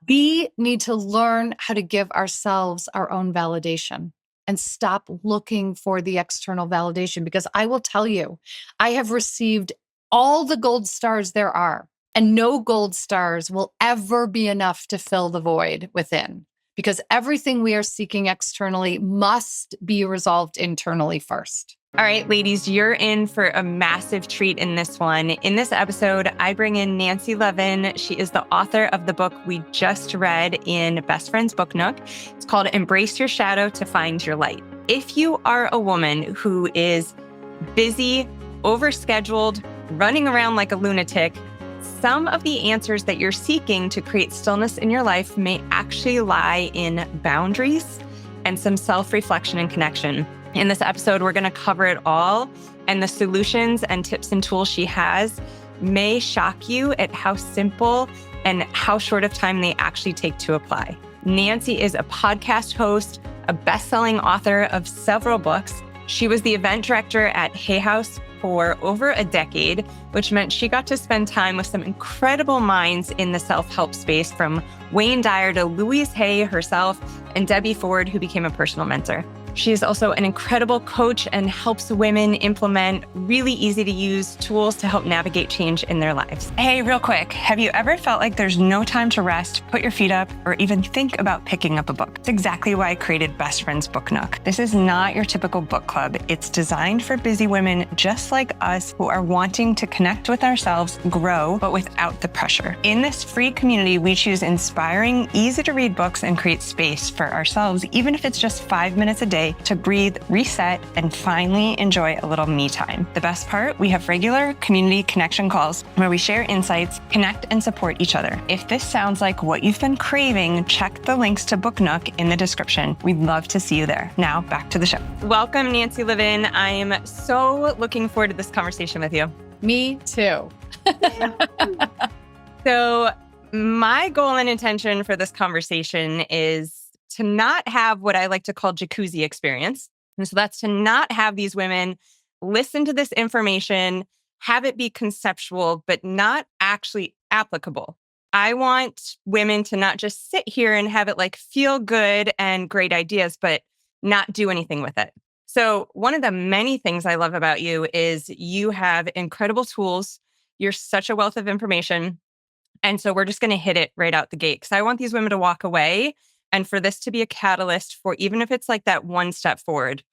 We need to learn how to give ourselves our own validation and stop looking for the external validation. Because I will tell you, I have received all the gold stars there are, and no gold stars will ever be enough to fill the void within. Because everything we are seeking externally must be resolved internally first. All right, ladies, you're in for a massive treat in this one. In this episode, I bring in Nancy Levin. She is the author of the book we just read in Best Friends Book Nook. It's called Embrace Your Shadow to Find Your Light. If you are a woman who is busy, overscheduled, running around like a lunatic, some of the answers that you're seeking to create stillness in your life may actually lie in boundaries and some self-reflection and connection. In this episode, we're going to cover it all, and the solutions and tips and tools she has may shock you at how simple and how short of time they actually take to apply. Nancy is a podcast host, a best-selling author of several books. She was the event director at Hay House for over a decade, which meant she got to spend time with some incredible minds in the self-help space, from Wayne Dyer to Louise Hay herself and Debbie Ford, who became a personal mentor. She is also an incredible coach and helps women implement really easy to use tools to help navigate change in their lives. Hey, real quick, have you ever felt like there's no time to rest, put your feet up, or even think about picking up a book? It's exactly why I created Best Friends Book Nook. This is not your typical book club. It's designed for busy women just like us who are wanting to connect with ourselves, grow, but without the pressure. In this free community, we choose inspiring, easy to read books and create space for ourselves, even if it's just 5 minutes a day, to breathe, reset, and finally enjoy a little me time. The best part, we have regular community connection calls where we share insights, connect, and support each other. If this sounds like what you've been craving, check the links to Book Nook in the description. We'd love to see you there. Now, back to the show. Welcome, Nancy Levin. I am so looking forward to this conversation with you. Me too. So my goal and intention for this conversation is to not have what I like to call jacuzzi experience. And so that's to not have these women listen to this information, have it be conceptual, but not actually applicable. I want women to not just sit here and have it like feel good and great ideas, but not do anything with it. So one of the many things I love about you is you have incredible tools. You're such a wealth of information. And so we're just going to hit it right out the gate, because I want these women to walk away and for this to be a catalyst for, even if it's like that one step forward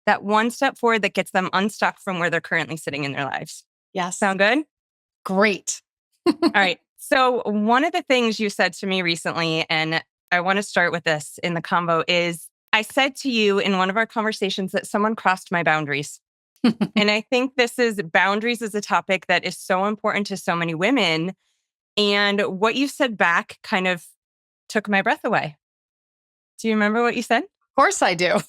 that gets them unstuck from where they're currently sitting in their lives. Yes. Sound good? Great. All right. So one of the things you said to me recently, and I want to start with this in the convo, is I said to you in one of our conversations that someone crossed my boundaries. And I think boundaries is a topic that is so important to so many women. And what you said back kind of took my breath away. Do you remember what you said? Of course I do.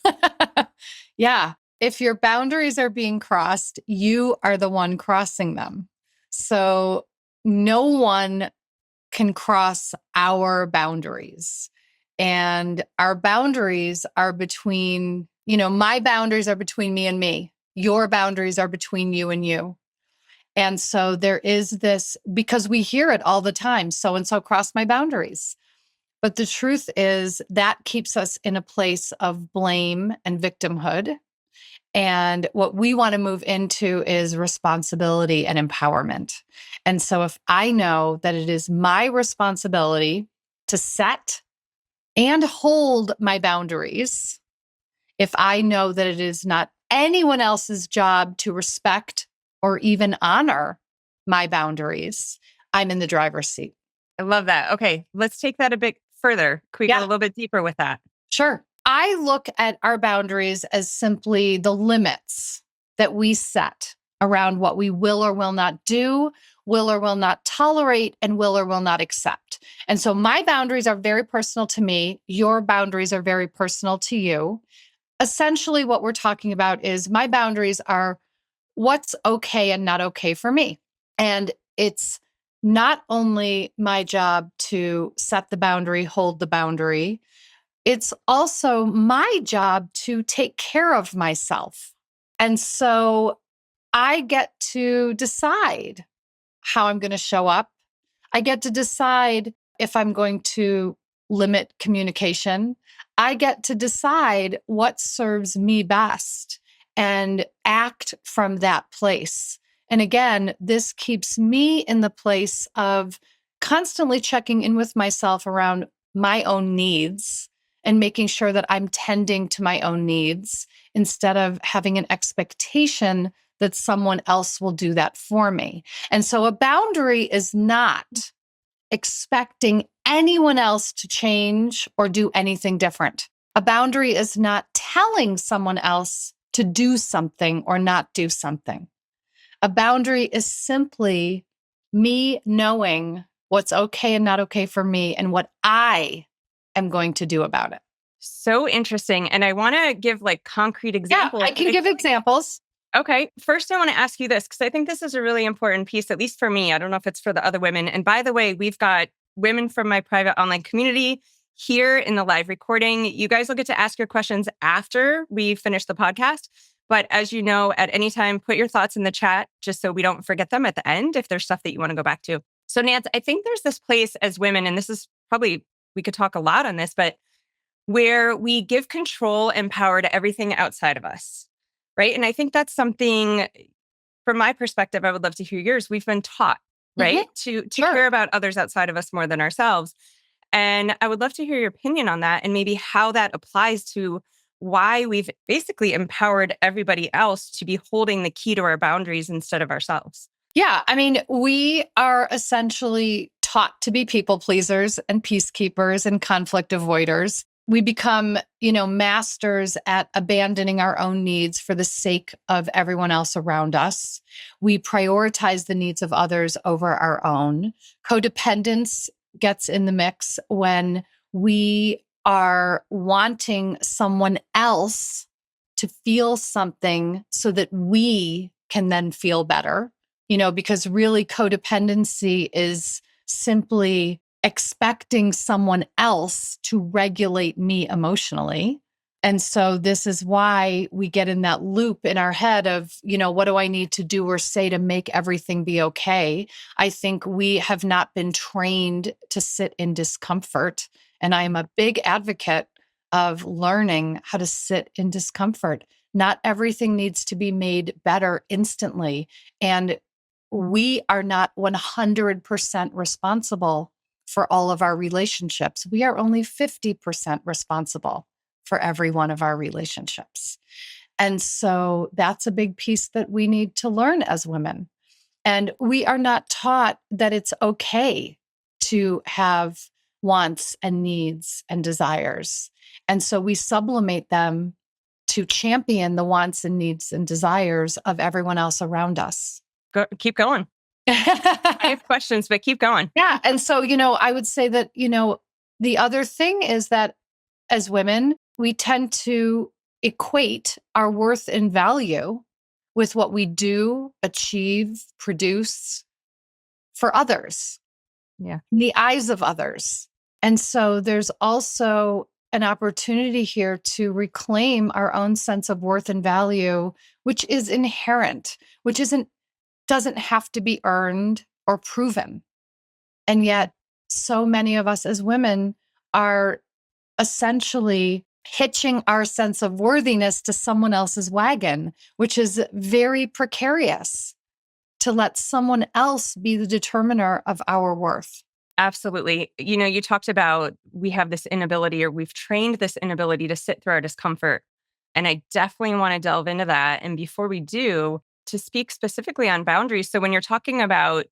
Yeah. If your boundaries are being crossed, you are the one crossing them. So no one can cross our boundaries. And our boundaries are between, my boundaries are between me and me. Your boundaries are between you and you. And so there is this, because we hear it all the time, so-and-so crossed my boundaries. But the truth is that keeps us in a place of blame and victimhood. And what we want to move into is responsibility and empowerment. And so if I know that it is my responsibility to set and hold my boundaries, if I know that it is not anyone else's job to respect or even honor my boundaries, I'm in the driver's seat. I love that. Okay, let's take that a bit further. Can we go a little bit deeper with that? Sure. I look at our boundaries as simply the limits that we set around what we will or will not do, will or will not tolerate, and will or will not accept. And so my boundaries are very personal to me. Your boundaries are very personal to you. Essentially, what we're talking about is my boundaries are what's okay and not okay for me. And it's not only my job to set the boundary, hold the boundary, it's also my job to take care of myself. And so I get to decide how I'm going to show up. I get to decide if I'm going to limit communication, I get to decide what serves me best and act from that place. And again, this keeps me in the place of constantly checking in with myself around my own needs and making sure that I'm tending to my own needs instead of having an expectation that someone else will do that for me. And so a boundary is not expecting anyone else to change or do anything different. A boundary is not telling someone else to do something or not do something. A boundary is simply me knowing what's okay and not okay for me and what I am going to do about it. So interesting. And I want to give like concrete Yeah, examples. I can give examples. Okay. First, I want to ask you this because I think this is a really important piece, at least for me. I don't know if it's for the other women. And by the way, we've got women from my private online community here in the live recording. You guys will get to ask your questions after we finish the podcast. But as you know, at any time, put your thoughts in the chat just so we don't forget them at the end if there's stuff that you want to go back to. So, Nance, I think there's this place as women, and this is probably, we could talk a lot on this, but where we give control and power to everything outside of us. Right. And I think that's something from my perspective, I would love to hear yours. We've been taught, right, to care about others outside of us more than ourselves. And I would love to hear your opinion on that and maybe how that applies to why we've basically empowered everybody else to be holding the key to our boundaries instead of ourselves. Yeah. I mean, we are essentially taught to be people pleasers and peacekeepers and conflict avoiders. We become, masters at abandoning our own needs for the sake of everyone else around us. We prioritize the needs of others over our own. Codependence gets in the mix when we are wanting someone else to feel something so that we can then feel better, because really codependency is simply expecting someone else to regulate me emotionally. And so this is why we get in that loop in our head of, what do I need to do or say to make everything be okay? I think we have not been trained to sit in discomfort. And I am a big advocate of learning how to sit in discomfort. Not everything needs to be made better instantly. And we are not 100% responsible for all of our relationships. We are only 50% responsible for every one of our relationships. And so that's a big piece that we need to learn as women. And we are not taught that it's okay to have wants and needs and desires. And so we sublimate them to champion the wants and needs and desires of everyone else around us. Keep going. I have questions, but keep going. Yeah. And so, I would say that, the other thing is that as women, we tend to equate our worth and value with what we do, achieve, produce for others. Yeah. In the eyes of others. And so there's also an opportunity here to reclaim our own sense of worth and value, which is inherent, which doesn't have to be earned or proven. And yet, so many of us as women are essentially hitching our sense of worthiness to someone else's wagon, which is very precarious to let someone else be the determiner of our worth. Absolutely. You talked about we have this inability, or we've trained this inability to sit through our discomfort. And I definitely want to delve into that. And before we do, to speak specifically on boundaries. So when you're talking about,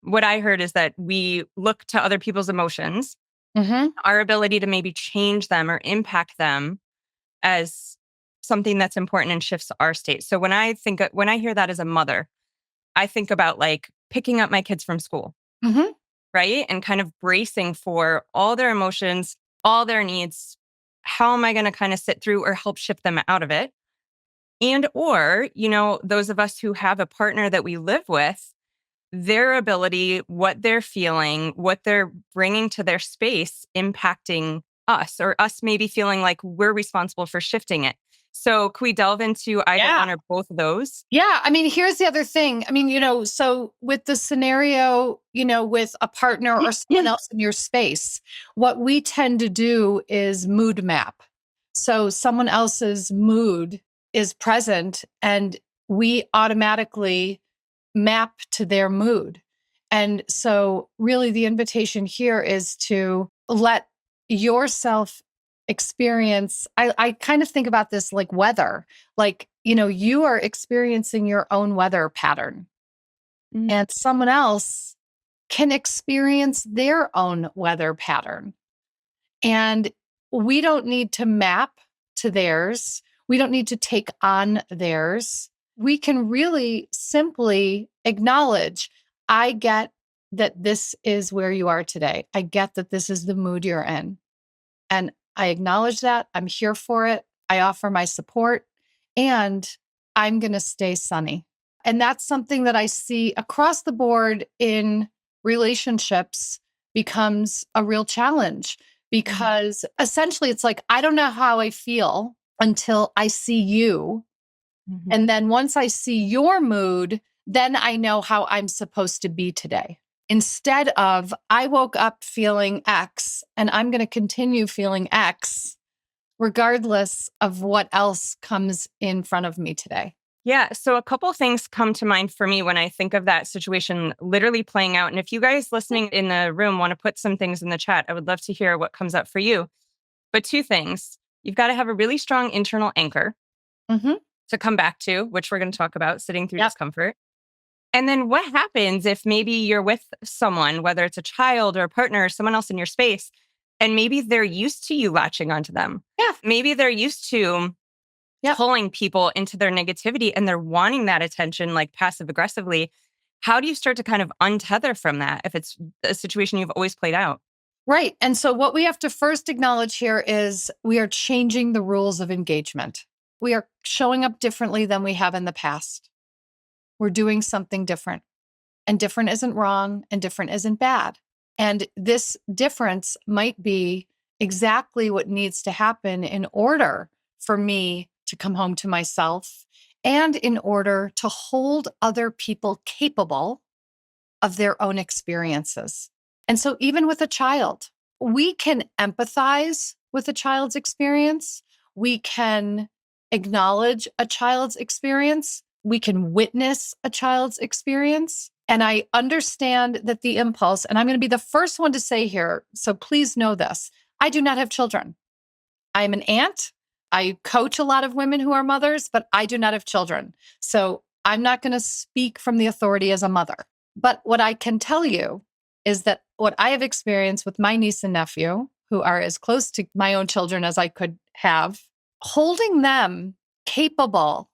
what I heard is that we look to other people's emotions, our ability to maybe change them or impact them as something that's important and shifts our state. So when I hear that as a mother, I think about like picking up my kids from school, right? And kind of bracing for all their emotions, all their needs. How am I going to kind of sit through or help shift them out of it? And, or, those of us who have a partner that we live with, their ability, what they're feeling, what they're bringing to their space, impacting us, or us maybe feeling like we're responsible for shifting it. So can we delve into either Yeah. one or both of those? Yeah. I mean, here's the other thing. I mean, so with the scenario, with a partner or someone else in your space, what we tend to do is mood map. So someone else's mood is present and we automatically map to their mood. And so really the invitation here is to let yourself experience. I kind of think about this like weather, like, you are experiencing your own weather pattern Mm. and someone else can experience their own weather pattern. And we don't need to map to theirs. We don't need to take on theirs. We can really simply acknowledge, I get that this is where you are today. I get that this is the mood you're in. And I acknowledge that. I'm here for it. I offer my support and I'm going to stay sunny. And that's something that I see across the board in relationships becomes a real challenge because essentially it's like, I don't know how I feel until I see you. Mhm. And then once I see your mood, then I know how I'm supposed to be today. Instead of, I woke up feeling X and I'm going to continue feeling X, regardless of what else comes in front of me today. Yeah. So a couple things come to mind for me when I think of that situation literally playing out. And if you guys listening in the room want to put some things in the chat, I would love to hear what comes up for you. But two things, you've got to have a really strong internal anchor Mm-hmm. to come back to, which we're going to talk about, sitting through Yep. discomfort. And then what happens if maybe you're with someone, whether it's a child or a partner or someone else in your space, and maybe they're used to you latching onto them. Yeah. Maybe they're used to Yep. pulling people into their negativity and they're wanting that attention like passive aggressively. How do you start to kind of untether from that if it's a situation you've always played out? Right. And so what we have to first acknowledge here is we are changing the rules of engagement. We are showing up differently than we have in the past. We're doing something different. And different isn't wrong and different isn't bad. And this difference might be exactly what needs to happen in order for me to come home to myself and in order to hold other people capable of their own experiences. And so, even with a child, we can empathize with a child's experience. We can acknowledge a child's experience. We can witness a child's experience. And I understand that the impulse, and I'm going to be the first one to say here, so please know this, I do not have children. I'm an aunt. I coach a lot of women who are mothers, but I do not have children. So I'm not going to speak from the authority as a mother. But what I can tell you is that what I have experienced with my niece and nephew, who are as close to my own children as I could have, holding them capable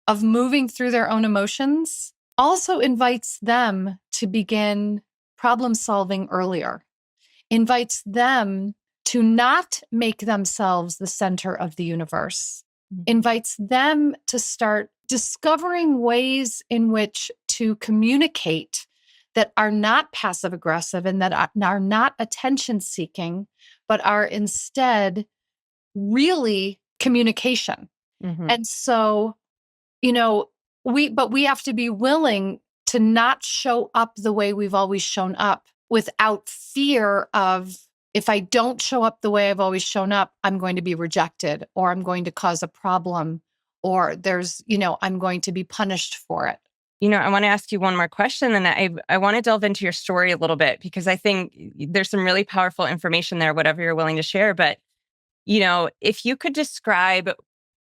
of moving through their own emotions also invites them to begin problem solving earlier, invites them to not make themselves the center of the universe, invites them to start discovering ways in which to communicate that are not passive aggressive and that are not attention seeking, but are instead really communication. Mhm. And so, we have to be willing to not show up the way we've always shown up without fear of, if I don't show up the way I've always shown up, I'm going to be rejected or I'm going to cause a problem or I'm going to be punished for it. I want to ask you one more question, and I want to delve into your story a little bit because I think there's some really powerful information there, whatever you're willing to share. But, if you could describe,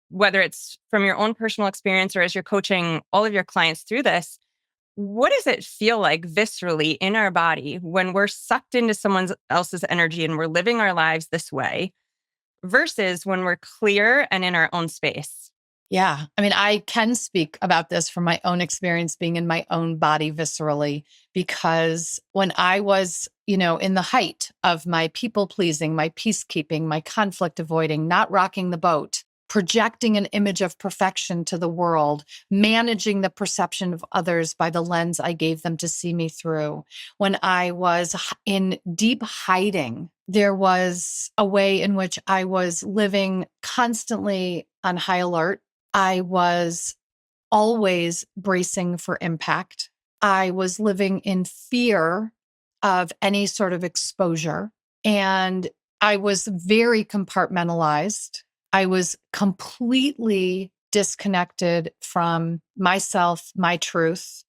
whether it's from your own personal experience or as you're coaching all of your clients through this, what does it feel like viscerally in our body when we're sucked into someone else's energy and we're living our lives this way versus when we're clear and in our own space? Yeah. I mean, I can speak about this from my own experience being in my own body viscerally, because when I was, in the height of my people pleasing, my peacekeeping, my conflict avoiding, not rocking the boat, projecting an image of perfection to the world, managing the perception of others by the lens I gave them to see me through, when I was in deep hiding there was a way in which I was living constantly on high alert. I was always bracing for impact. I was living in fear of any sort of exposure. And I was very compartmentalized. I was completely disconnected from myself, my truth,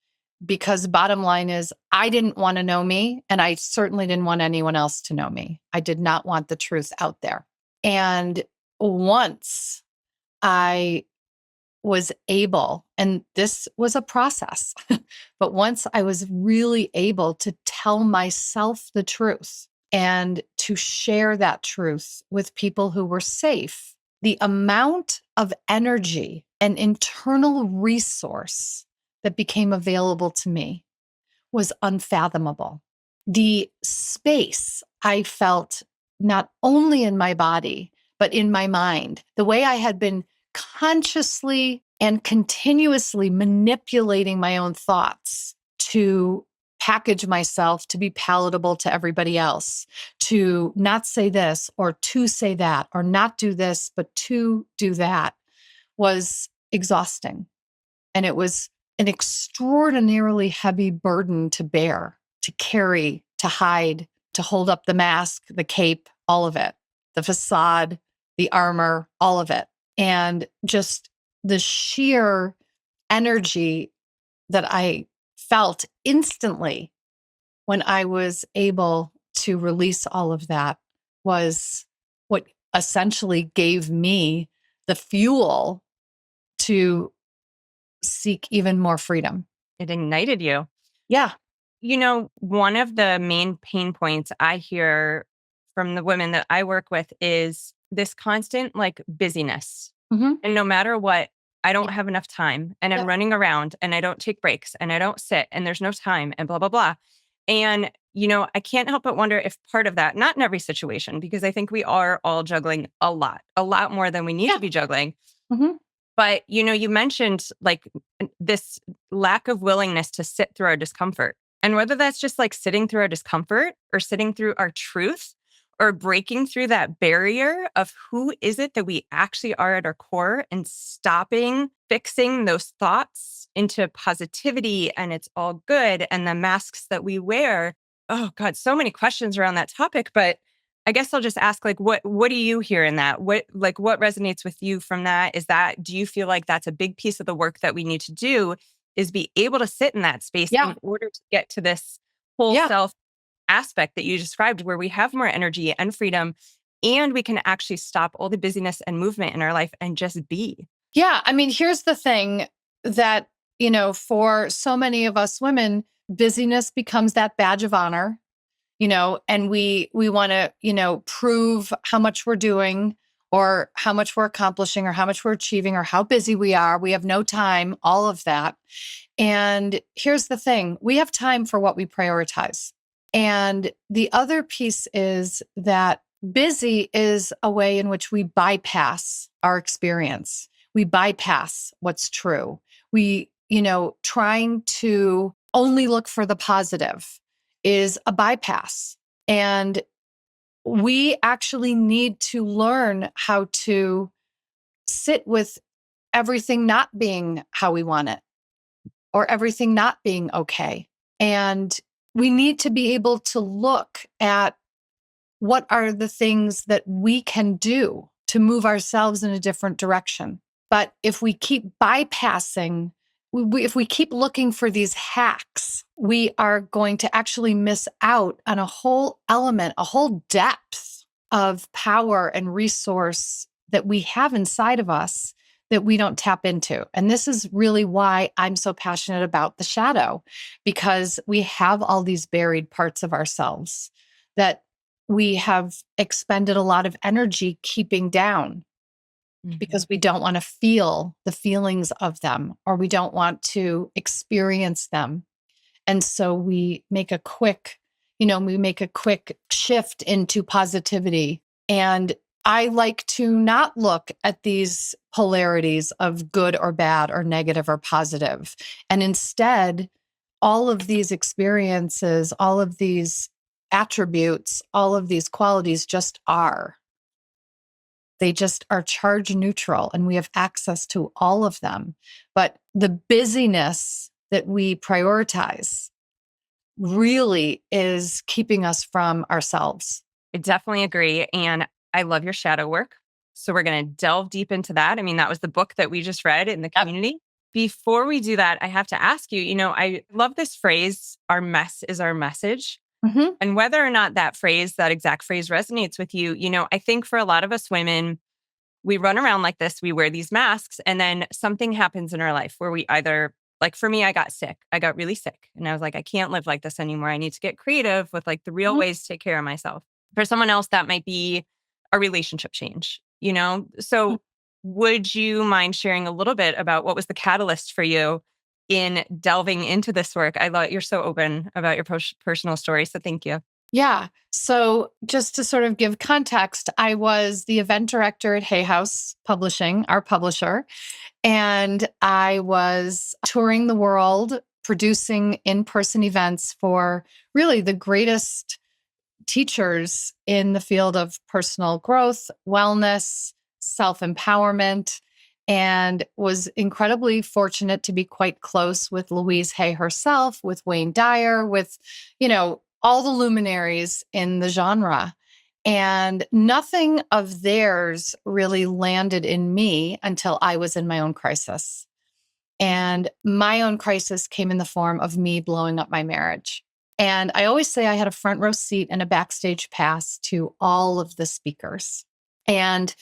because bottom line is I didn't want to know me, and I certainly didn't want anyone else to know me. I did not want the truth out there. And once I was able, and this was a process, but once I was really able to tell myself the truth and to share that truth with people who were safe, the amount of energy and internal resource that became available to me was unfathomable. The space I felt not only in my body, but in my mind, the way I had been consciously and continuously manipulating my own thoughts to package myself to be palatable to everybody else, to not say this or to say that, or not do this, but to do that, was exhausting. And it was an extraordinarily heavy burden to bear, to carry, to hide, to hold up the mask, the cape, all of it, the facade, the armor, all of it. And just the sheer energy that I felt instantly when I was able to release all of that was what essentially gave me the fuel to seek even more freedom. It ignited you. Yeah. You know, one of the main pain points I hear from the women that I work with is this constant like busyness. Mm-hmm. And no matter what, I don't Yeah. have enough time and I'm Yeah. running around and I don't take breaks and I don't sit and there's no time and blah, blah, blah. And, you know, I can't help but wonder if part of that, not in every situation, because I think we are all juggling a lot more than we need Yeah. to be juggling. Mm-hmm. But, you know, you mentioned like this lack of willingness to sit through our discomfort. And whether that's just like sitting through our discomfort or sitting through our truth or breaking through that barrier of who is it that we actually are at our core and stopping fixing those thoughts into positivity and it's all good and the masks that we wear. Oh God, so many questions around that topic. But I guess I'll just ask, like, what do you hear in that? What resonates with you from that? Do you feel like that's a big piece of the work that we need to do is be able to sit in that space Yeah. in order to get to this whole Yeah. self aspect that you described where we have more energy and freedom and we can actually stop all the busyness and movement in our life and just be. Yeah. I mean, here's the thing that, for so many of us women, busyness becomes that badge of honor, and we want to, prove how much we're doing or how much we're accomplishing or how much we're achieving or how busy we are. We have no time, all of that. And here's the thing, we have time for what we prioritize. And the other piece is that busy is a way in which we bypass our experience. We bypass what's true. We, trying to only look for the positive is a bypass. And we actually need to learn how to sit with everything not being how we want it or everything not being okay. And we need to be able to look at what are the things that we can do to move ourselves in a different direction. But if we keep bypassing, if we keep looking for these hacks, we are going to actually miss out on a whole element, a whole depth of power and resource that we have inside of us that we don't tap into. And this is really why I'm so passionate about the shadow, because we have all these buried parts of ourselves that we have expended a lot of energy keeping down because we don't want to feel the feelings of them or we don't want to experience them. And so we make a quick shift into positivity. And I like to not look at these polarities of good or bad or negative or positive. And instead, all of these experiences, all of these attributes, all of these qualities just are. They just are charge neutral, and we have access to all of them. But the busyness that we prioritize really is keeping us from ourselves. I definitely agree. And I love your shadow work. So we're going to delve deep into that. I mean, that was the book that we just read in the community. Before we do that, I have to ask you, I love this phrase, our mess is our message. Mm-hmm. And whether or not that exact phrase resonates with you, I think for a lot of us women, we run around like this, we wear these masks, and then something happens in our life where we either, like for me, I got sick. I got really sick. And I was like, I can't live like this anymore. I need to get creative with like the real ways to take care of myself. For someone else, that might be a relationship change, So would you mind sharing a little bit about what was the catalyst for you in delving into this work? I love you're so open about your personal story. So thank you. Yeah. So just to sort of give context, I was the event director at Hay House Publishing, our publisher, and I was touring the world, producing in-person events for really the greatest teachers in the field of personal growth, wellness, self-empowerment, and was incredibly fortunate to be quite close with Louise Hay herself, with Wayne Dyer, with, all the luminaries in the genre. And nothing of theirs really landed in me until I was in my own crisis. And my own crisis came in the form of me blowing up my marriage. And I always say I had a front row seat and a backstage pass to all of the speakers. And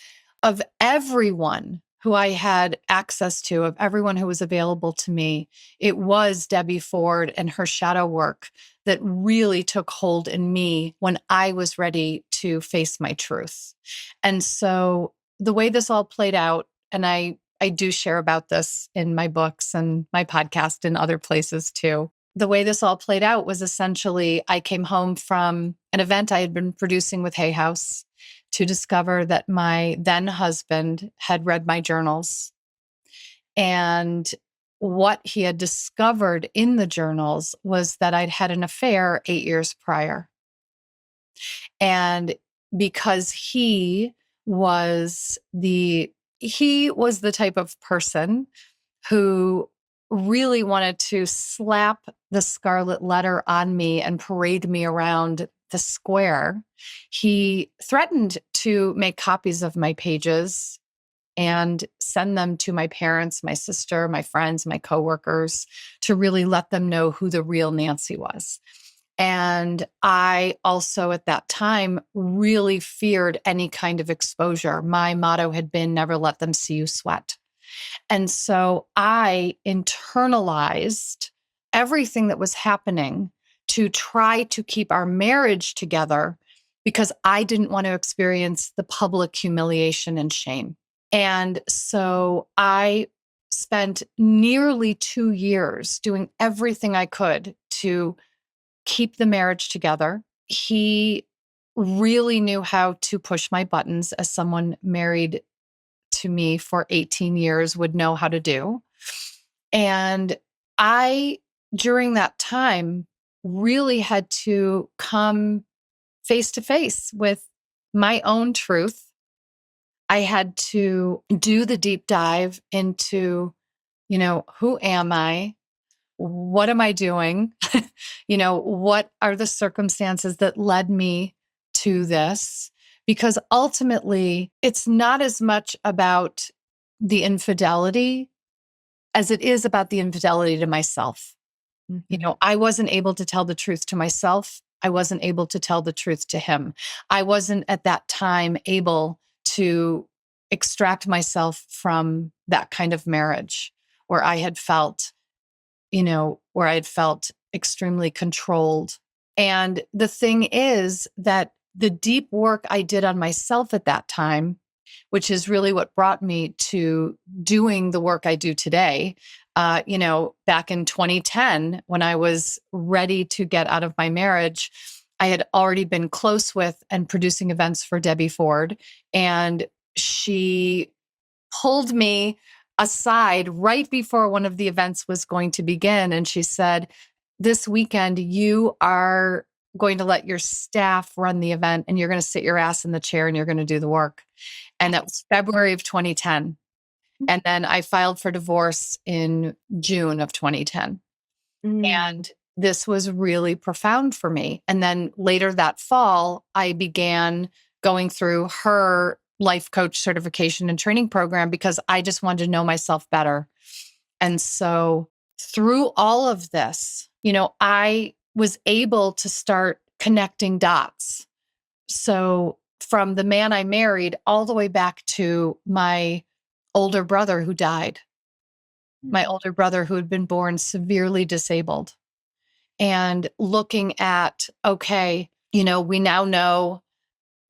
of everyone who I had access to, of everyone who was available to me, it was Debbie Ford and her shadow work that really took hold in me when I was ready to face my truth. And so the way this all played out, and I do share about this in my books and my podcast and other places too. The way this all played out was essentially I came home from an event I had been producing with Hay House to discover that my then husband had read my journals. And what he had discovered in the journals was that I'd had an affair 8 years prior. And because he was the type of person who really wanted to slap the scarlet letter on me and parade me around the square. He threatened to make copies of my pages and send them to my parents, my sister, my friends, my coworkers, to really let them know who the real Nancy was. And I also, at that time, really feared any kind of exposure. My motto had been, never let them see you sweat. And so I internalized everything that was happening to try to keep our marriage together because I didn't want to experience the public humiliation and shame. And so I spent nearly 2 years doing everything I could to keep the marriage together. He really knew how to push my buttons, as someone married to me for 18 years would know how to do. And I, during that time, really had to come face to face with my own truth. I had to do the deep dive into, who am I? What am I doing? What are the circumstances that led me to this? Because ultimately, it's not as much about the infidelity as it is about the infidelity to myself. Mm-hmm. I wasn't able to tell the truth to myself. I wasn't able to tell the truth to him. I wasn't at that time able to extract myself from that kind of marriage where I had felt extremely controlled. And the thing is that the deep work I did on myself at that time, which is really what brought me to doing the work I do today, back in 2010, when I was ready to get out of my marriage, I had already been close with and producing events for Debbie Ford. And she pulled me aside right before one of the events was going to begin. And she said, this weekend, you are going to let your staff run the event and you're going to sit your ass in the chair and you're going to do the work. And that was February of 2010. And then I filed for divorce in June of 2010. Mm. And this was really profound for me. And then later that fall, I began going through her life coach certification and training program because I just wanted to know myself better. And so through all of this, I was able to start connecting dots. So from the man I married all the way back to my older brother who died, my older brother who had been born severely disabled, and looking at, okay, we now know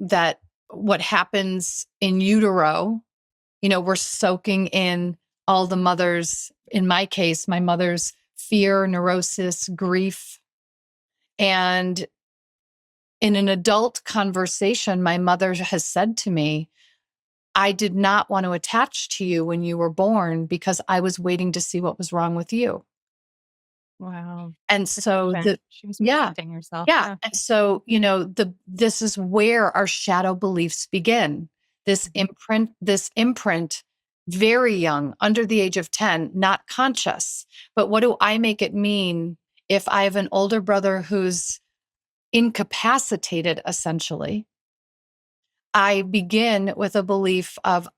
that what happens in utero, we're soaking in all the mother's, in my case, my mother's fear, neurosis, grief. And in an adult conversation, my mother has said to me, I did not want to attach to you when you were born because I was waiting to see what was wrong with you. Wow. And so She was yeah, protecting herself. yeah. Yeah. And so, this is where our shadow beliefs begin. This imprint, very young, under the age of 10, not conscious. But what do I make it mean if I have an older brother who's incapacitated, essentially? I begin with a belief of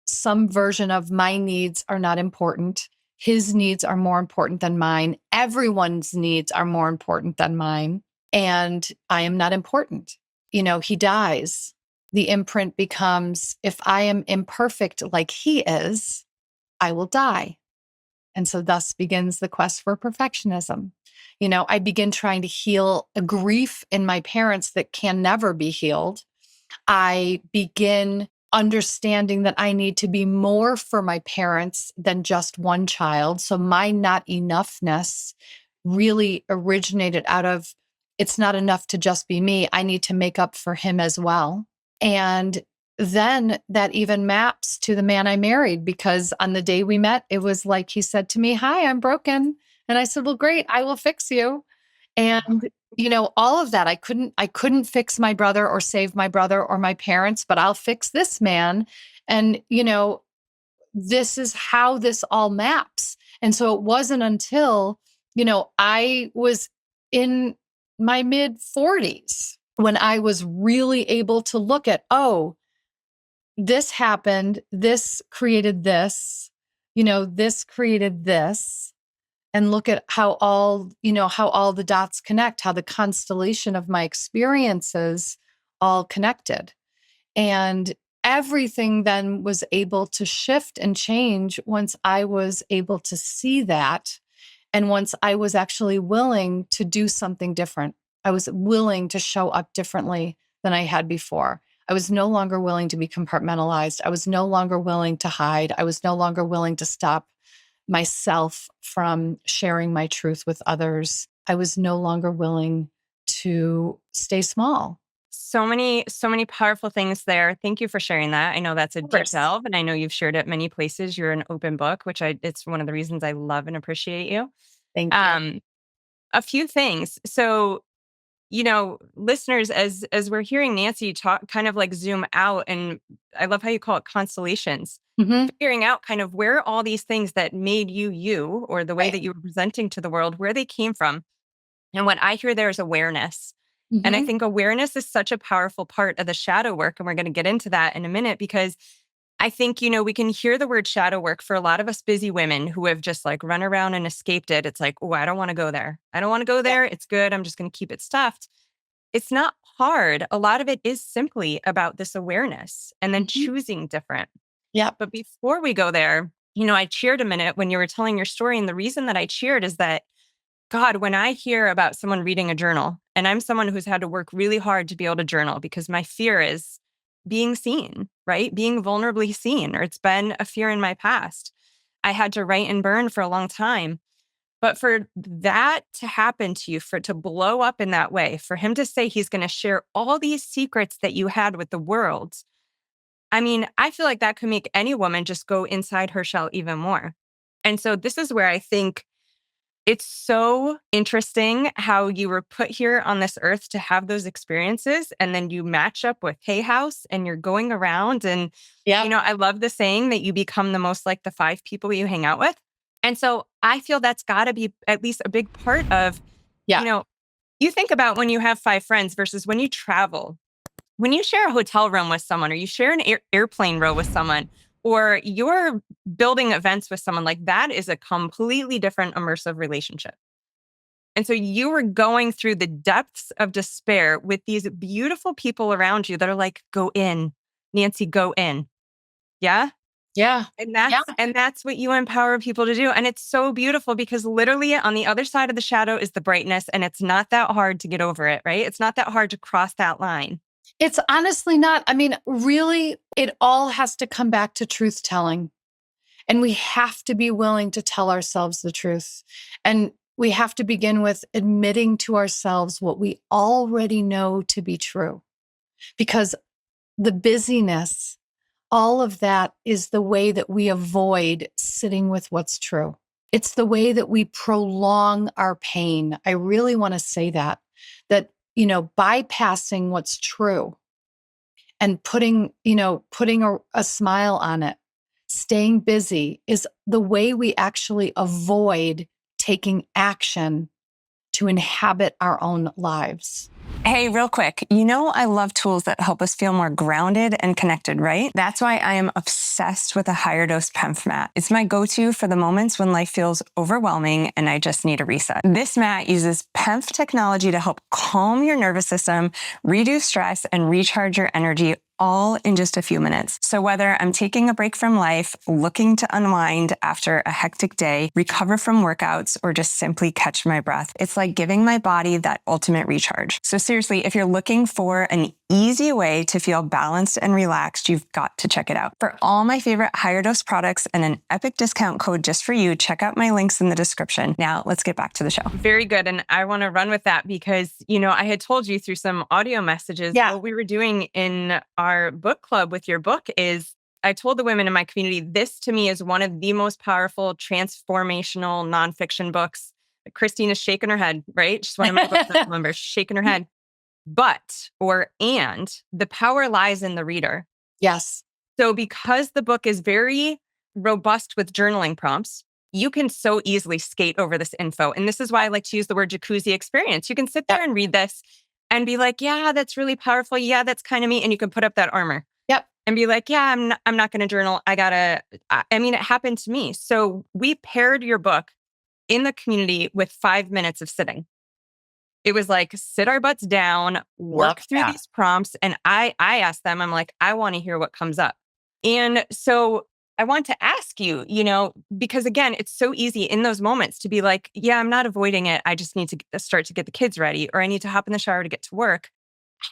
some version of my needs are not important. His needs are more important than mine. Everyone's needs are more important than mine. And I am not important. He dies. The imprint becomes, if I am imperfect like he is, I will die. And so thus begins the quest for perfectionism. I begin trying to heal a grief in my parents that can never be healed. I begin understanding that I need to be more for my parents than just one child. So my not enoughness really originated out of, it's not enough to just be me. I need to make up for him as well. And then that even maps to the man I married, because on the day we met, it was like he said to me, "Hi, I'm broken." And I said, "Well, great, I will fix you." And all of that, I couldn't fix my brother or save my brother or my parents, but I'll fix this man. And this is how this all maps. And so it wasn't until I was in my mid 40s when I was really able to look at, oh, this happened, this created this, this created this, and look at how all the dots connect, how the constellation of my experiences all connected. And everything then was able to shift and change once I was able to see that. And once I was actually willing to do something different, I was willing to show up differently than I had before. I was no longer willing to be compartmentalized. I was no longer willing to hide. I was no longer willing to stop myself from sharing my truth with others. I was no longer willing to stay small. So many powerful things there. Thank you for sharing that. I know that's a Of deep course. delve, and I know you've shared it many places. You're an open book, which it's one of the reasons I love and appreciate you. Thank you. Um, a few things. So, listeners, as we're hearing Nancy talk, kind of like zoom out, and I love how you call it constellations, Mm-hmm. figuring out kind of where all these things that made you you, or the way Right. that you were presenting to the world, where they came from. And what I hear there is awareness. And I Mm-hmm. think awareness is such a powerful part of the shadow work. And we're going to get into that in a minute, because I think, we can hear the word shadow work for a lot of us busy women who have just like run around and escaped it. It's like, oh, I don't want to go there. I don't want to go Yeah. there. It's good. I'm just going to keep it stuffed. It's not hard. A lot of it is simply about this awareness and then Mm-hmm. choosing different. Yep. But before we go there, I cheered a minute when you were telling your story. And the reason that I cheered is that, God, when I hear about someone reading a journal, and I'm someone who's had to work really hard to be able to journal because my fear is being seen, right? Being vulnerably seen, or it's been a fear in my past. I had to write and burn for a long time. But for that to happen to you, for it to blow up in that way, for him to say he's going to share all these secrets that you had with the world, I mean, I feel like that could make any woman just go inside her shell even more. And so this is where I think It's so interesting how you were put here on this earth to have those experiences. And then you match up with Hay House and you're going around. And, Yeah. I love the saying that you become the most like the 5 people you hang out with. And so I feel that's got to be at least a big part of, Yeah. you know, you think about when you have 5 friends versus when you travel. When you share a hotel room with someone or you share an airplane row with someone or you're building events with someone, like that is a completely different immersive relationship. And so you were going through the depths of despair with these beautiful people around you that are like, go in, Nancy, go in. Yeah. Yeah. And Yeah. that's what you empower people to do. And it's so beautiful because literally on the other side of the shadow is the brightness. And it's not that hard to get over it, right? It's not that hard to cross that line. It's honestly not. I mean, really, it all has to come back to truth telling. And we have to be willing to tell ourselves the truth. And we have to begin with admitting to ourselves what we already know to be true. Because the busyness, all of that is the way that we avoid sitting with what's true. It's the way that we prolong our pain. I really want to say that, bypassing what's true and putting a smile on it, staying busy is the way we actually avoid taking action to inhabit our own lives. Hey, real quick, I love tools that help us feel more grounded and connected, right? That's why I am obsessed with a higher dose PEMF mat. It's my go-to for the moments when life feels overwhelming and I just need a reset. This mat uses PEMF technology to help calm your nervous system, reduce stress, and recharge your energy all in just a few minutes. So whether I'm taking a break from life, looking to unwind after a hectic day, recover from workouts, or just simply catch my breath, it's like giving my body that ultimate recharge. So seriously, if you're looking for an easy way to feel balanced and relaxed, you've got to check it out. For all my favorite higher dose products and an epic discount code just for you, check out my links in the description. Now let's get back to the show. Very good. And I want to run with that because, I had told you through some audio messages, what we were doing in our book club with your book is I told the women in my community, this to me is one of the most powerful transformational nonfiction books. Christine is shaking her head, right? She's one of my book club members, shaking her head. And the power lies in the reader. Yes. So because the book is very robust with journaling prompts, you can so easily skate over this info. And this is why I like to use the word jacuzzi experience. You can sit there and read this and be like, yeah, that's really powerful. Yeah, that's kind of me. And you can put up that armor. Yep. And be like, yeah, I'm not going to journal. It happened to me. So we paired your book in the community with 5 minutes of sitting. It was like, sit our butts down, work through these prompts. And I asked them, I'm like, I want to hear what comes up. And so I want to ask you, because again, it's so easy in those moments to be like, yeah, I'm not avoiding it. I just need to start to get the kids ready, or I need to hop in the shower to get to work.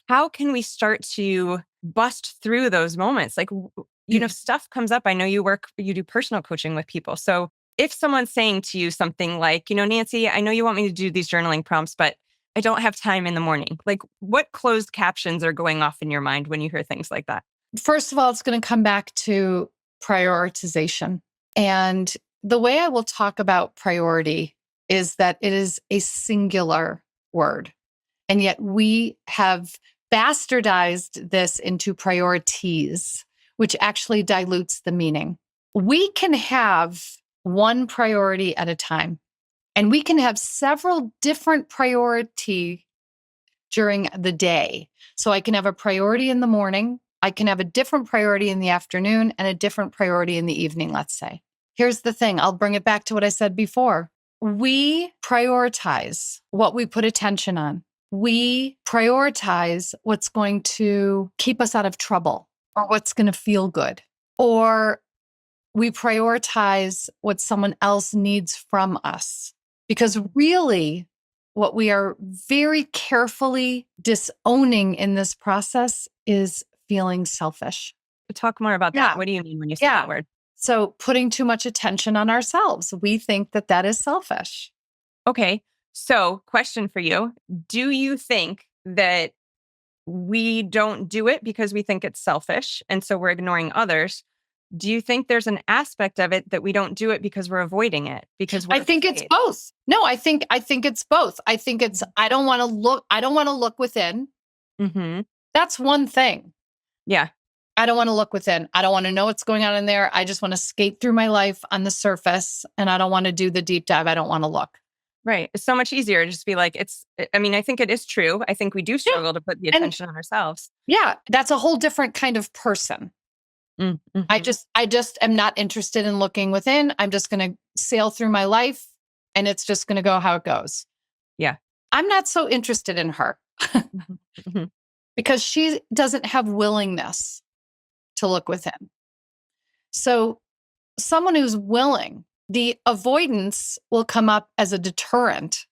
How can we start to bust through those moments? Like, stuff comes up. I know you do personal coaching with people. So if someone's saying to you something like, Nancy, I know you want me to do these journaling prompts, but I don't have time in the morning. Like, what closed captions are going off in your mind when you hear things like that? First of all, it's going to come back to prioritization. And the way I will talk about priority is that it is a singular word. And yet we have bastardized this into priorities, which actually dilutes the meaning. We can have one priority at a time, and we can have several different priority during the day. So I can have a priority in the morning, I can have a different priority in the afternoon, and a different priority in the evening, let's say. Here's the thing, I'll bring it back to what I said before. We prioritize what we put attention on. We prioritize what's going to keep us out of trouble or what's going to feel good. Or we prioritize what someone else needs from us. Because really, what we are very carefully disowning in this process is feeling selfish. Talk more about that. What do you mean when you say that word? So putting too much attention on ourselves. We think that that is selfish. Okay. So question for you. Do you think that we don't do it because we think it's selfish and so we're ignoring others? Do you think there's an aspect of it that we don't do it because we're avoiding it, because we're I think it's afraid? both. No, I think it's both. I think it's I don't want to look within. Mm-hmm. That's one thing. Yeah. I don't want to look within. I don't want to know what's going on in there. I just want to skate through my life on the surface, and I don't want to do the deep dive. I don't want to look. Right. It's so much easier to just be like, I mean, I think it is true. I think we do Yeah. struggle to put the And attention on ourselves. yeah, that's a whole different kind of person. Mm-hmm. I just am not interested in looking within. I'm just going to sail through my life and it's just going to go how it goes. Yeah. I'm not so interested in her Mm-hmm. because she doesn't have willingness to look within. So, someone who's willing, the avoidance will come up as a deterrent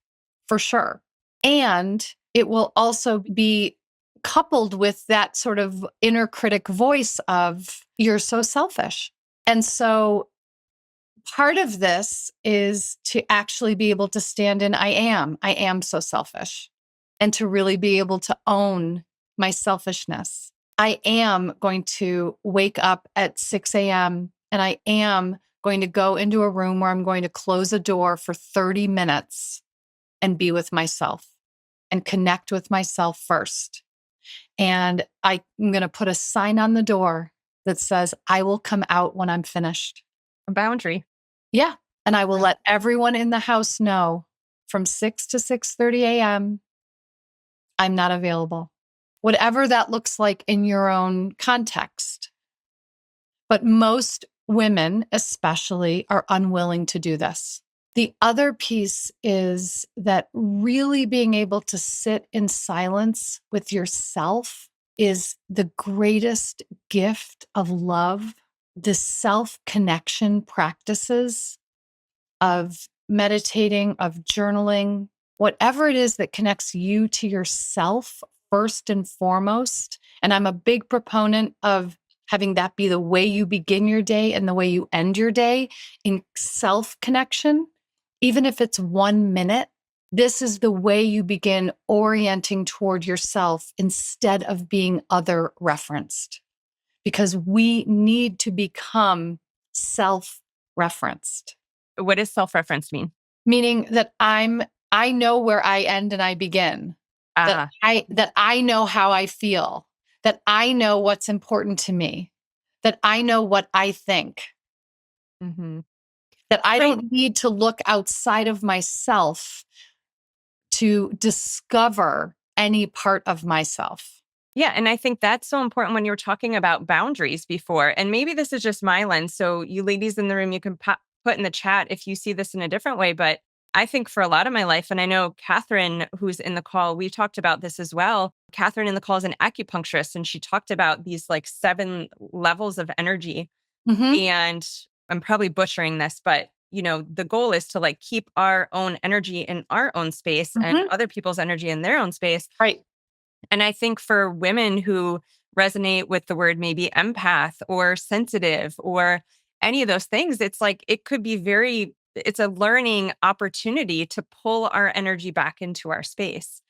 for sure. And it will also be coupled with that sort of inner critic voice of, you're so selfish. And so part of this is to actually be able to stand in, I am so selfish, and to really be able to own my selfishness. I am going to wake up at 6 a.m. and I am going to go into a room where I'm going to close a door for 30 minutes and be with myself and connect with myself first. And I'm going to put a sign on the door that says, I will come out when I'm finished. A boundary. Yeah. And I will let everyone in the house know from 6 to 6:30 a.m. I'm not available. Whatever that looks like in your own context. But most women, especially, are unwilling to do this. The other piece is that really being able to sit in silence with yourself is the greatest gift of love. The self-connection practices of meditating, of journaling, whatever it is that connects you to yourself first and foremost. And I'm a big proponent of having that be the way you begin your day and the way you end your day in self-connection, even if it's 1 minute. This is the way you begin orienting toward yourself instead of being other referenced, because we need to become self-referenced. What does self-reference mean? Meaning that I know where I end and I begin. Ah. That I know how I feel, that I know what's important to me, that I know what I think, Mm-hmm. that I Right. don't need to look outside of myself to discover any part of myself. Yeah. And I think that's so important when you were talking about boundaries before. And maybe this is just my lens. So, you ladies in the room, you can put in the chat if you see this in a different way. But I think for a lot of my life, and I know Catherine, who's in the call, we talked about this as well. Catherine in the call is an acupuncturist, and she talked about these like 7 levels of energy. Mm-hmm. And I'm probably butchering this, but the goal is to like keep our own energy in our own space and Mm-hmm. other people's energy in their own space. Right. And I think for women who resonate with the word maybe empath or sensitive or any of those things, it's like it could be it's a learning opportunity to pull our energy back into our space.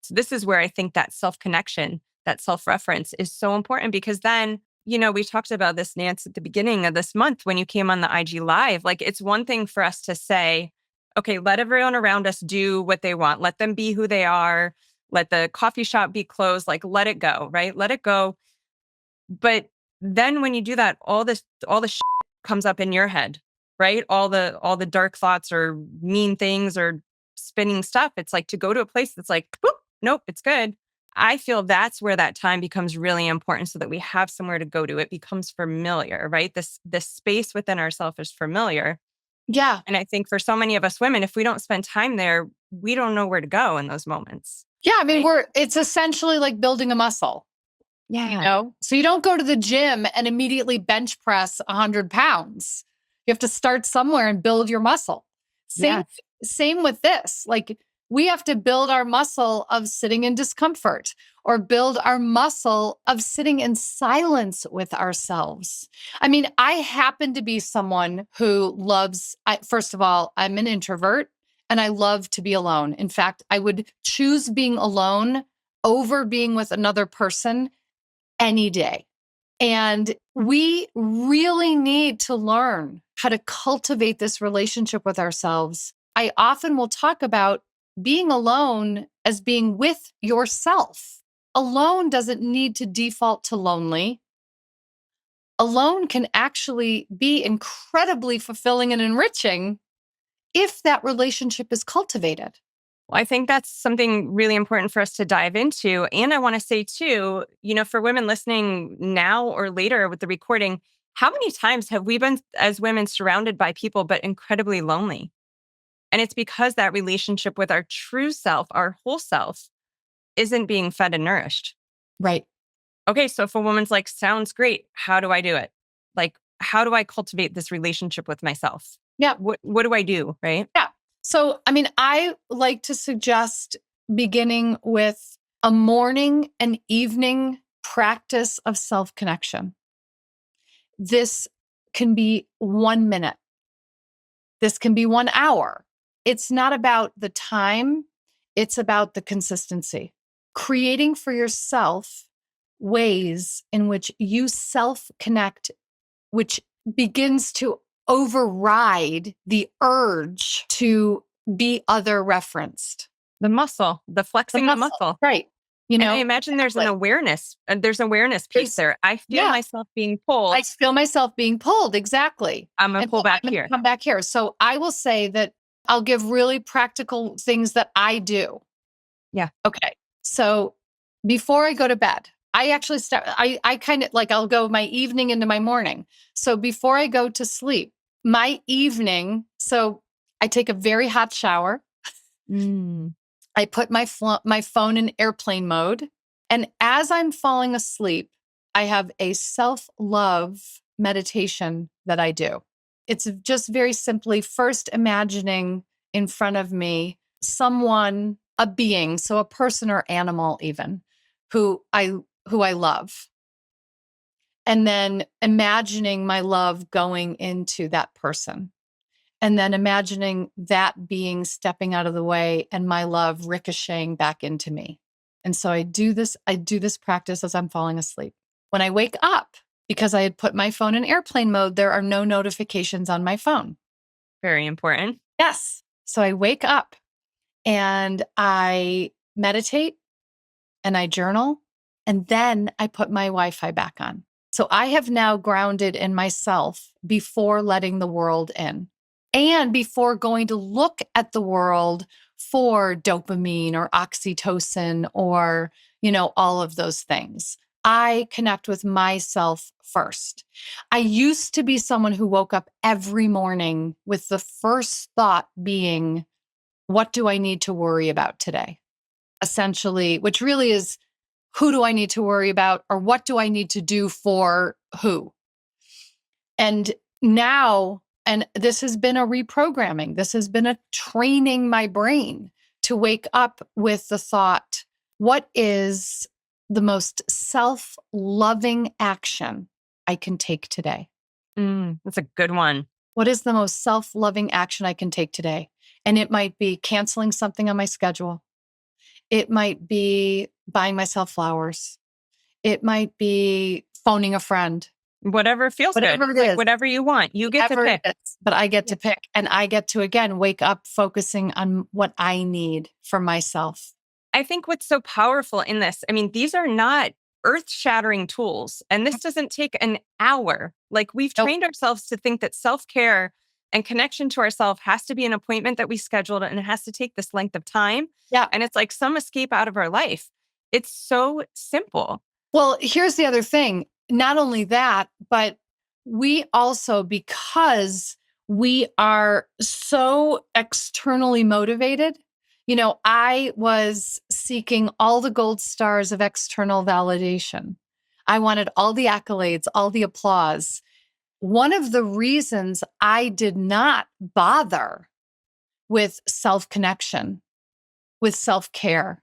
So this is where I think that self-connection, that self-reference is so important, because then, we talked about this, Nance, at the beginning of this month when you came on the IG Live. Like, it's one thing for us to say, okay, let everyone around us do what they want. Let them be who they are. Let the coffee shop be closed. Like, let it go, right? Let it go. But then when you do that, all the shit comes up in your head, right? All the dark thoughts or mean things or spinning stuff. It's like to go to a place that's like, boop, nope, it's good. I feel that's where that time becomes really important, so that we have somewhere to go to. It becomes familiar, right? This space within ourselves is familiar. Yeah. And I think for so many of us women, if we don't spend time there, we don't know where to go in those moments. Yeah. I mean, Right. it's essentially like building a muscle. Yeah. So you don't go to the gym and immediately bench press 100 pounds. You have to start somewhere and build your muscle. Yeah. Same with this. Like, we have to build our muscle of sitting in discomfort, or build our muscle of sitting in silence with ourselves. I mean, I happen to be someone who first of all, I'm an introvert and I love to be alone. In fact, I would choose being alone over being with another person any day. And we really need to learn how to cultivate this relationship with ourselves. I often will talk about being alone as being with yourself. Alone doesn't need to default to lonely. Alone can actually be incredibly fulfilling and enriching if that relationship is cultivated. Well, I think that's something really important for us to dive into. And I want to say too, for women listening now or later with the recording, how many times have we been as women surrounded by people, but incredibly lonely? And it's because that relationship with our true self, our whole self, isn't being fed and nourished. Right. Okay, so if a woman's like, sounds great, how do I do it? Like, how do I cultivate this relationship with myself? Yeah. What do I do? Right. Yeah. So, I like to suggest beginning with a morning and evening practice of self connection. This can be 1 minute. This can be 1 hour. It's not about the time, it's about the consistency. Creating for yourself ways in which you self connect, which begins to override the urge to be other referenced. The flexing the muscle. Right. And I imagine there's an awareness, there's awareness piece there. I feel myself being pulled. I feel myself being pulled. Exactly. I'm going to pull back here. Come back here. So I will say that I'll give really practical things that I do. Yeah. Okay. So before I go to bed, I actually start, I kind of like, I'll go my evening into my morning. So before I go to sleep, my evening, so I take a very hot shower. I put my phone in airplane mode. And as I'm falling asleep, I have a self-love meditation that I do. It's just very simply first imagining in front of me someone, a being, so a person or animal even, who I love. And then imagining my love going into that person. And then imagining that being stepping out of the way and my love ricocheting back into me. And so I do this practice as I'm falling asleep. When I wake up, because I had put my phone in airplane mode, there are no notifications on my phone. Very important. Yes. So I wake up and I meditate and I journal, and then I put my Wi-Fi back on. So I have now grounded in myself before letting the world in. And before going to look at the world for dopamine or oxytocin or, all of those things, I connect with myself first. I used to be someone who woke up every morning with the first thought being, what do I need to worry about today? Essentially, which really is, who do I need to worry about, or what do I need to do for who? And now, and this has been a reprogramming, this has been a training my brain to wake up with the thought, what is the most self-loving action I can take today? That's a good one. What is the most self-loving action I can take today? And it might be canceling something on my schedule. It might be buying myself flowers. It might be phoning a friend. Whatever feels Whatever good. it is. Like whatever you want. You get to Whatever pick. it is, but I get to pick, and I get to, again, wake up focusing on what I need for myself. I think what's so powerful in this, these are not earth-shattering tools, and this doesn't take an hour. Like we've trained ourselves to think that self-care and connection to ourselves has to be an appointment that we scheduled, and it has to take this length of time. Yeah. And it's like some escape out of our life. It's so simple. Well, here's the other thing. Not only that, but we also, because we are so externally motivated, I was seeking all the gold stars of external validation. I wanted all the accolades, all the applause. One of the reasons I did not bother with self-connection, with self-care,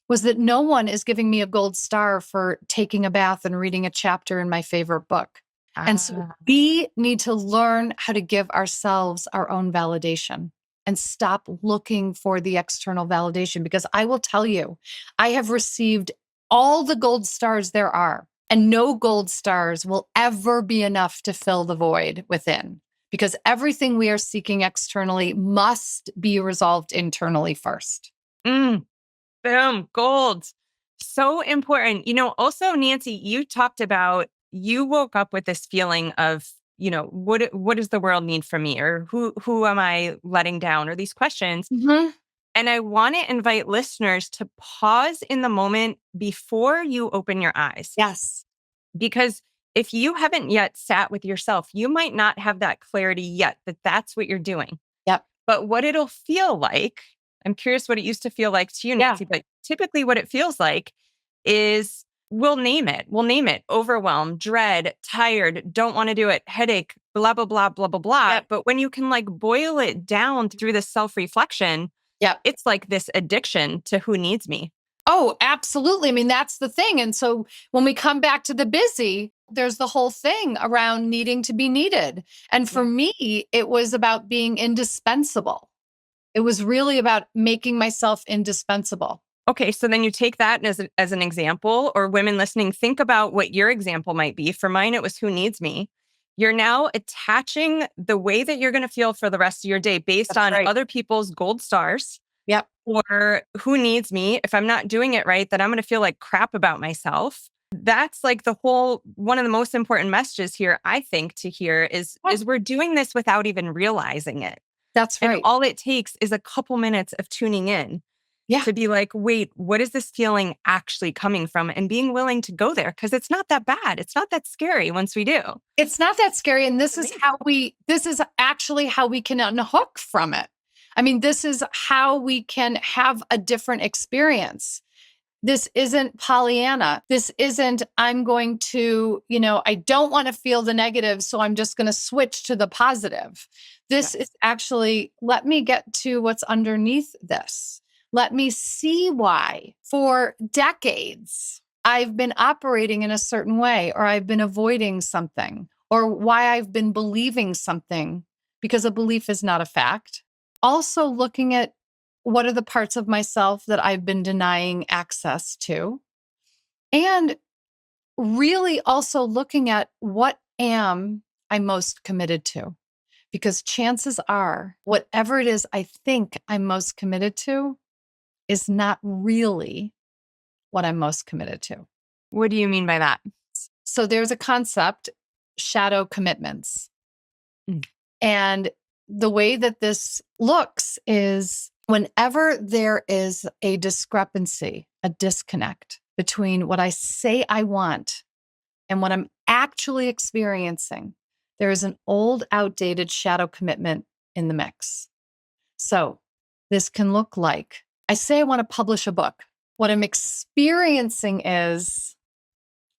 was that no one is giving me a gold star for taking a bath and reading a chapter in my favorite book. And so we need to learn how to give ourselves our own validation and stop looking for the external validation. Because I will tell you, I have received all the gold stars there are. And no gold stars will ever be enough to fill the void within, because everything we are seeking externally must be resolved internally first. Boom, gold. So important. Also, Nancy, you talked about you woke up with this feeling of, what does the world need from me? Or who am I letting down? Or these questions. Mm-hmm. And I want to invite listeners to pause in the moment before you open your eyes. Yes. Because if you haven't yet sat with yourself, you might not have that clarity yet that that's what you're doing. Yep. But what it'll feel like, I'm curious what it used to feel like to you, Nancy, but typically what it feels like is we'll name it. We'll name it overwhelm, dread, tired, don't want to do it, headache, blah, blah, blah, blah, blah, blah. Yep. But when you can boil it down through this self-reflection, it's like this addiction to who needs me. Oh, absolutely. I mean, that's the thing. And so when we come back to the busy, there's the whole thing around needing to be needed. And for me, it was about being indispensable. It was really about making myself indispensable. Okay, so then you take that as an example, or women listening, think about what your example might be. For mine, it was who needs me. You're now attaching the way that you're going to feel for the rest of your day based on other people's gold stars. Yep. Or who needs me. If I'm not doing it right, then I'm going to feel like crap about myself. That's like one of the most important messages here, I think, to hear is we're doing this without even realizing it. That's right. And all it takes is a couple minutes of tuning in to be like, wait, what is this feeling actually coming from? And being willing to go there, because it's not that bad. It's not that scary once we do. It's not that scary. And this is actually how we can unhook from it. I mean, this is how we can have a different experience. This isn't Pollyanna. This isn't, I'm going to, I don't want to feel the negative, so I'm just going to switch to the positive. This is actually, let me get to what's underneath this. Let me see why for decades I've been operating in a certain way, or I've been avoiding something, or why I've been believing something, because a belief is not a fact. Also looking at what are the parts of myself that I've been denying access to, and really also looking at what am I most committed to, because chances are whatever it is I think I'm most committed to is not really what I'm most committed to. What do you mean by that? So there's a concept, shadow commitments. And the way that this looks is whenever there is a discrepancy, a disconnect between what I say I want and what I'm actually experiencing, there is an old, outdated shadow commitment in the mix. So this can look like, I say I want to publish a book. What I'm experiencing is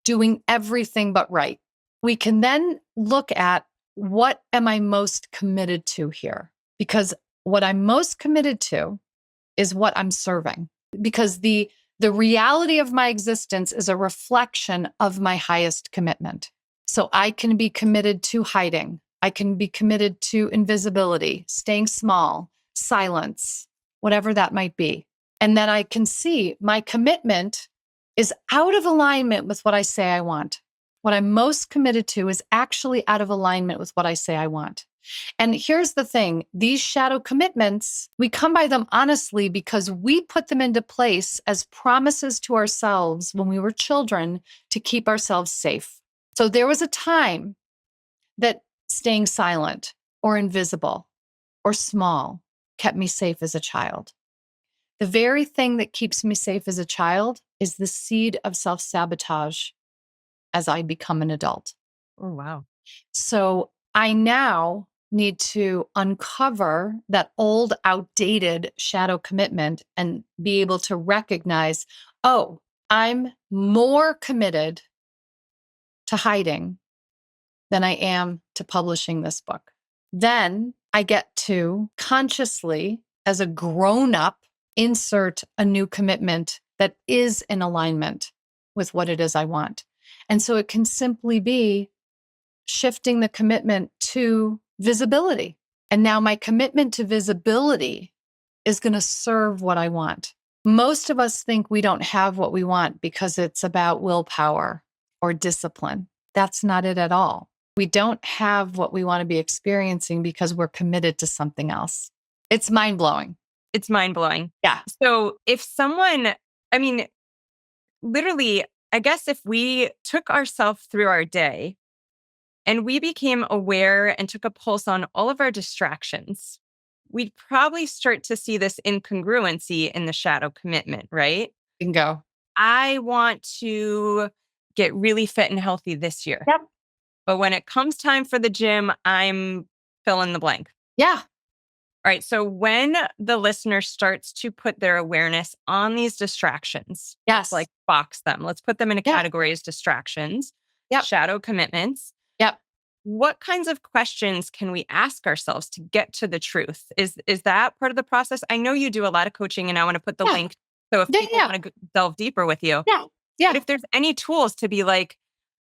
doing everything but right. We can then look at, what am I most committed to here? Because what I'm most committed to is what I'm serving. Because the reality of my existence is a reflection of my highest commitment. So I can be committed to hiding. I can be committed to invisibility, staying small, silence, whatever that might be. And then I can see my commitment is out of alignment with what I say I want. What I'm most committed to is actually out of alignment with what I say I want. And here's the thing, these shadow commitments, we come by them honestly because we put them into place as promises to ourselves when we were children to keep ourselves safe. So there was a time that staying silent or invisible or small kept me safe as a child. The very thing that keeps me safe as a child is the seed of self-sabotage as I become an adult. Oh, wow. So I now need to uncover that old, outdated shadow commitment and be able to recognize, oh, I'm more committed to hiding than I am to publishing this book. Then I get to consciously, as a grown-up, insert a new commitment that is in alignment with what it is I want. And so it can simply be shifting the commitment to visibility. And now my commitment to visibility is going to serve what I want. Most of us think we don't have what we want because it's about willpower. or discipline. That's not it at all. We don't have what we want to be experiencing because we're committed to something else. It's mind-blowing. It's mind-blowing. Yeah. So if someone, I mean, literally, I guess if we took ourselves through our day and we became aware and took a pulse on all of our distractions, we'd probably start to see this incongruency in the shadow commitment, right? Bingo. I want to get really fit and healthy this year. Yep. But when it comes time for the gym, I'm fill in the blank. Yeah. All right. So when the listener starts to put their awareness on these distractions, Yes. like box them, let's put them in a category as distractions, Yep. shadow commitments. Yep. What kinds of questions can we ask ourselves to get to the truth? Is that part of the process? I know you do a lot of coaching, and I want to put the link. So if people want to delve deeper with you, but if there's any tools to be like,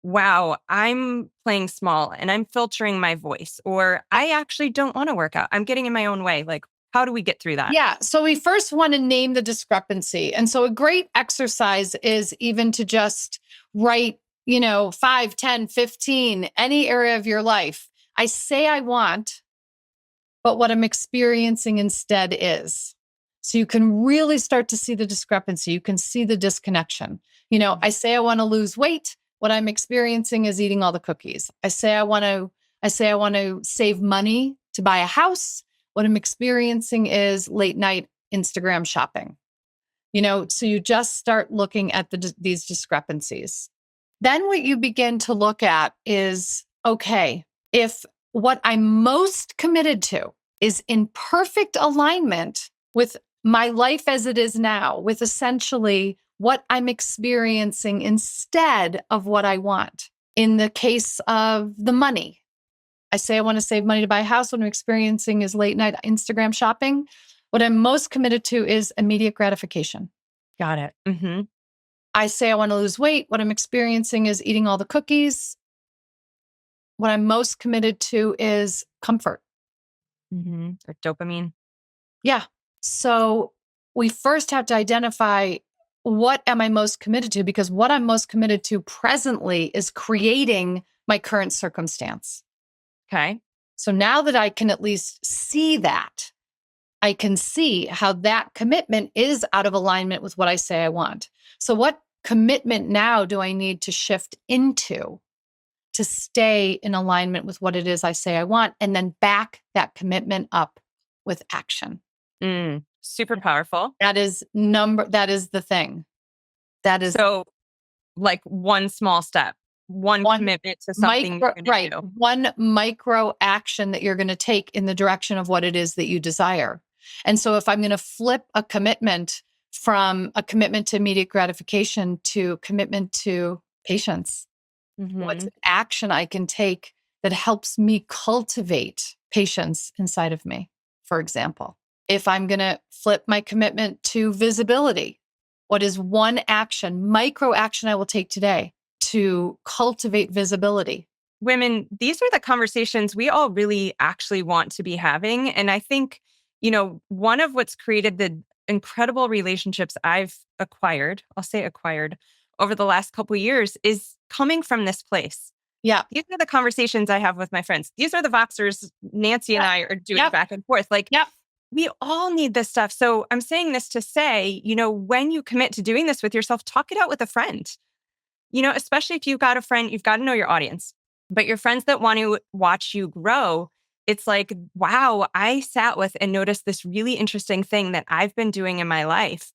wow, I'm playing small and I'm filtering my voice, or I actually don't want to work out, I'm getting in my own way. Like, how do we get through that? Yeah. So we first want to name the discrepancy. And so a great exercise is even to just write, 5, 10, 15, any area of your life. I say I want, but what I'm experiencing instead is. So you can really start to see the discrepancy. You can see the disconnection. I say I want to lose weight. What I'm experiencing is eating all the cookies. I say I want to save money to buy a house. What I'm experiencing is late night Instagram shopping. So you just start looking at these discrepancies. Then what you begin to look at is, okay, if what I'm most committed to is in perfect alignment with my life as it is now, with essentially what I'm experiencing instead of what I want. In the case of the money, I say I want to save money to buy a house. What I'm experiencing is late night Instagram shopping. What I'm most committed to is immediate gratification. Got it. Mm-hmm. I say I want to lose weight. What I'm experiencing is eating all the cookies. What I'm most committed to is comfort. Mm-hmm. Or dopamine. Yeah. So we first have to identify, what am I most committed to? Because what I'm most committed to presently is creating my current circumstance. Okay. So now that I can at least see that, I can see how that commitment is out of alignment with what I say I want. So what commitment now do I need to shift into to stay in alignment with what it is I say I want, and then back that commitment up with action? Super powerful. That is the thing. That is so like one small step, one commitment to something you're going to do. One micro action that you're going to take in the direction of what it is that you desire. And so if I'm going to flip a commitment from a commitment to immediate gratification to commitment to patience, what's an action I can take that helps me cultivate patience inside of me, for example? If I'm going to flip my commitment to visibility, what is one action, micro action I will take today to cultivate visibility? Women, these are the conversations we all really actually want to be having. And I think, one of what's created the incredible relationships I've acquired, I'll say acquired, over the last couple of years is coming from this place. Yeah. These are the conversations I have with my friends. These are the Voxers Nancy and I are doing back and forth. Like, we all need this stuff. So I'm saying this to say, when you commit to doing this with yourself, talk it out with a friend. Especially if you've got a friend, you've got to know your audience. But your friends that want to watch you grow, it's like, wow, I sat with and noticed this really interesting thing that I've been doing in my life.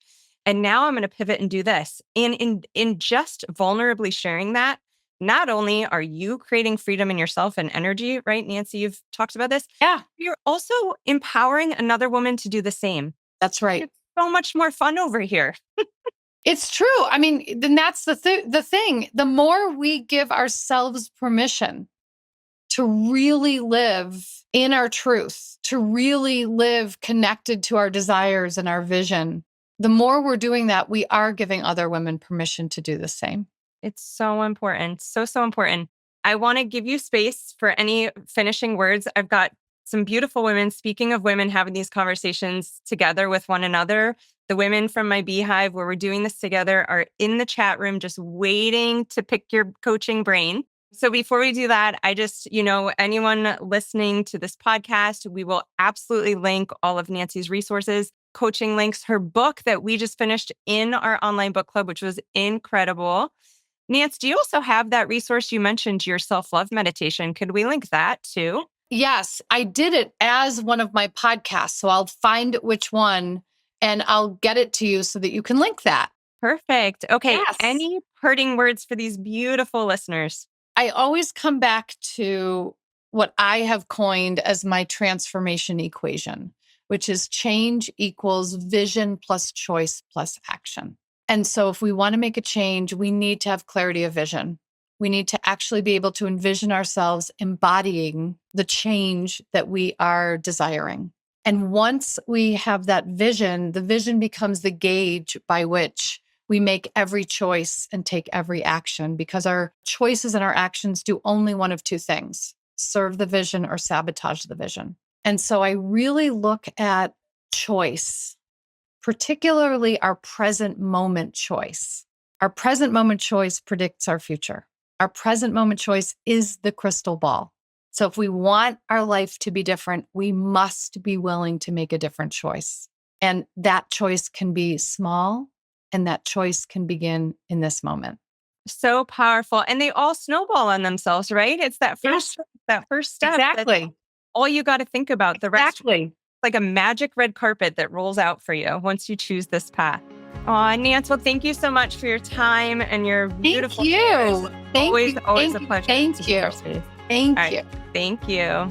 And now I'm going to pivot and do this. And in just vulnerably sharing that, not only are you creating freedom in yourself and energy, right, Nancy, you've talked about this. Yeah. You're also empowering another woman to do the same. That's right. It's so much more fun over here. It's true. I mean, then that's the thing. The more we give ourselves permission to really live in our truth, to really live connected to our desires and our vision, the more we're doing that, we are giving other women permission to do the same. It's so important. So, so important. I want to give you space for any finishing words. I've got some beautiful women, speaking of women having these conversations together with one another. The women from my beehive, where we're doing this together, are in the chat room just waiting to pick your coaching brain. So before we do that, I just, anyone listening to this podcast, we will absolutely link all of Nancy's resources, coaching links, her book that we just finished in our online book club, which was incredible. Nancy, do you also have that resource you mentioned, your self-love meditation? Could we link that too? Yes, I did it as one of my podcasts. So I'll find which one and I'll get it to you so that you can link that. Perfect. Okay. Yes. Any parting words for these beautiful listeners? I always come back to what I have coined as my transformation equation, which is change equals vision plus choice plus action. And so if we want to make a change, we need to have clarity of vision. We need to actually be able to envision ourselves embodying the change that we are desiring. And once we have that vision, the vision becomes the gauge by which we make every choice and take every action, because our choices and our actions do only one of two things: serve the vision or sabotage the vision. And so I really look at choice, particularly our present moment choice. Our present moment choice predicts our future. Our present moment choice is the crystal ball. So if we want our life to be different, we must be willing to make a different choice. And that choice can be small, and that choice can begin in this moment. So powerful. And they all snowball on themselves, right? It's that first step. Exactly. All you got to think about. The rest, Exactly. like a magic red carpet that rolls out for you once you choose this path. Oh, Nancy, well, thank you so much for your time and your beautiful Thank you. Always a pleasure. Thank you. Thank you. Thank you.